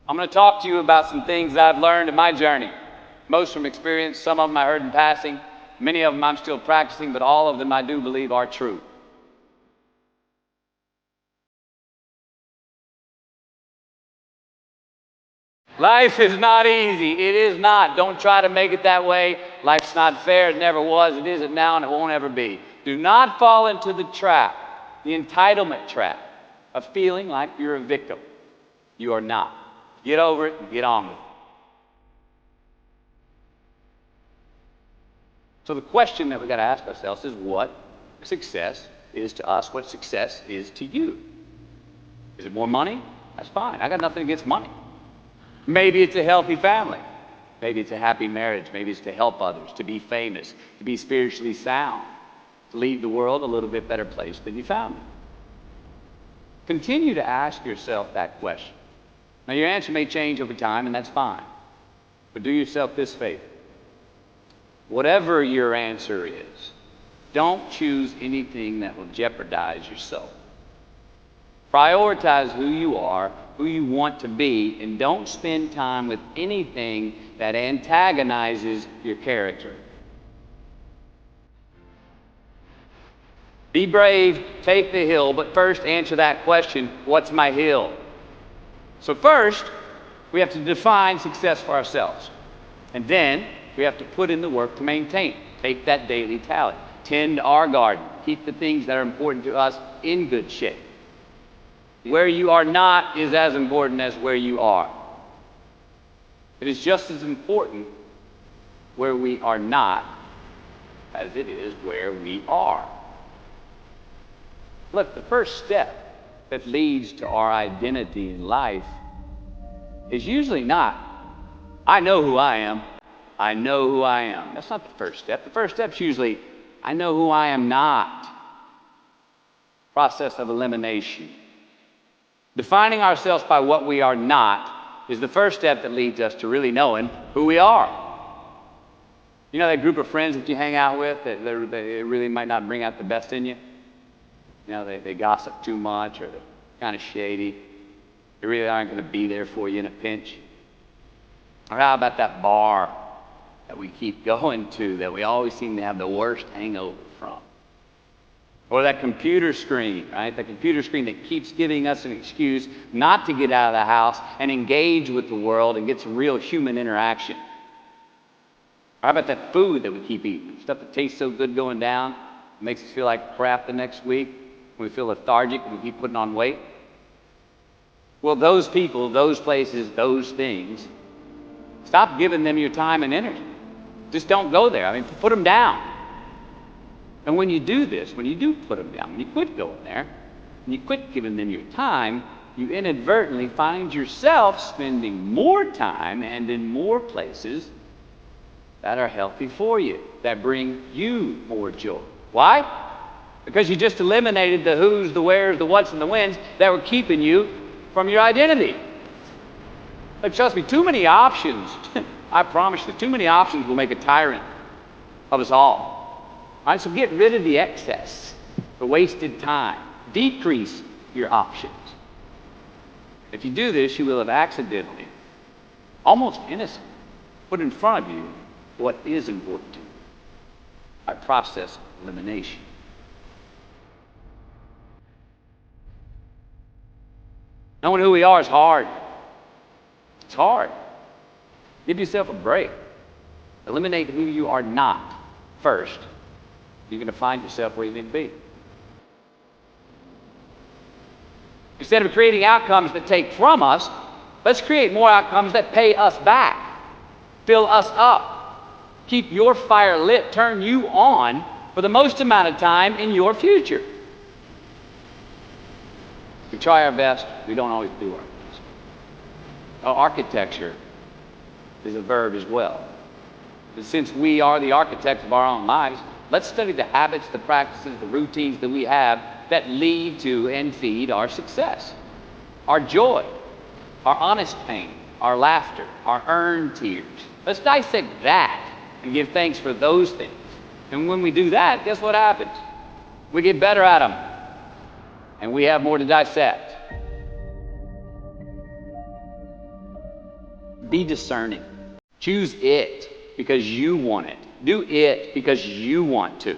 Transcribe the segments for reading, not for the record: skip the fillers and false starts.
I'm going to talk to you about some things that I've learned in my journey. Most from experience, some of them I heard in passing, many of them I'm still practicing, but all of them I do believe are true. Life is not easy. It is not. Don't try to make it that way. Life's not fair. It never was. It isn't now, and it won't ever be. Do not fall into the trap, the entitlement trap, of feeling like you're a victim. You are not. Get over it and get on with it. So the question that we got to ask ourselves is what success is to us, what success is to you. Is it more money? That's fine. I got nothing against money. Maybe it's a healthy family. Maybe it's a happy marriage. Maybe it's to help others, to be famous, to be spiritually sound, to leave the world a little bit better place than you found it. Continue to ask yourself that question. Now, your answer may change over time, and that's fine. But do yourself this favor. Whatever your answer is, don't choose anything that will jeopardize your soul. Prioritize who you are, who you want to be, and don't spend time with anything that antagonizes your character. Be brave, take the hill, but first answer that question, what's my hill? So first, we have to define success for ourselves. And then, we have to put in the work to maintain it. Take that daily tally. Tend our garden. Keep the things that are important to us in good shape. Where you are not is as important as where you are. It is just as important where we are not as it is where we are. Look, the first step that leads to our identity in life is usually not, I know who I am. I know who I am. That's not the first step. The first step is usually, I know who I am not. Process of elimination. Defining ourselves by what we are not is the first step that leads us to really knowing who we are. You know that group of friends that you hang out with that they really might not bring out the best in you? You know, they gossip too much, or they're kind of shady. They really aren't going to be there for you in a pinch. Or how about that bar that we keep going to, that we always seem to have the worst hangover from? Or that computer screen, right? The computer screen that keeps giving us an excuse not to get out of the house and engage with the world and get some real human interaction. Or how about that food that we keep eating? Stuff that tastes so good going down, makes us feel like crap the next week. We feel lethargic and we keep putting on weight. Well, those people, those places, those things, stop giving them your time and energy. Just don't go there. I mean, put them down. And when you do this, when you do put them down, when you quit going there, when you quit giving them your time, you inadvertently find yourself spending more time and in more places that are healthy for you, that bring you more joy. Why? Because you just eliminated the who's, the where's, the what's, and the when's that were keeping you from your identity. But trust me, too many options, I promise you, too many options will make a tyrant of us all. All right, so get rid of the excess, the wasted time. Decrease your options. If you do this, you will have accidentally, almost innocently, put in front of you what is important to you by process of elimination. Knowing who we are is hard. It's hard. Give yourself a break. Eliminate who you are not first. You're going to find yourself where you need to be. Instead of creating outcomes that take from us, let's create more outcomes that pay us back, fill us up, keep your fire lit, turn you on for the most amount of time in your future. We try our best, we don't always do our best. Architecture is a verb as well. But since we are the architects of our own lives, let's study the habits, the practices, the routines that we have that lead to and feed our success, our joy, our honest pain, our laughter, our earned tears. Let's dissect that and give thanks for those things. And when we do that, guess what happens? We get better at them, and we have more to dissect. Be discerning. Choose it because you want it. Do it because you want to.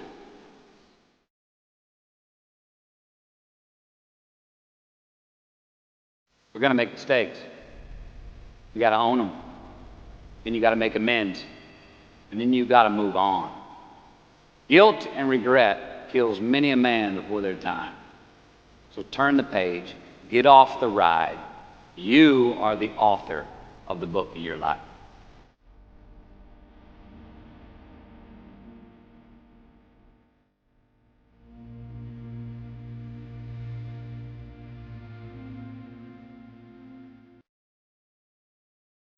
We're going to make mistakes. You got to own them. Then you got to make amends. And then you got to move on. Guilt and regret kills many a man before their time. So turn the page. Get off the ride. You are the author of the book of your life.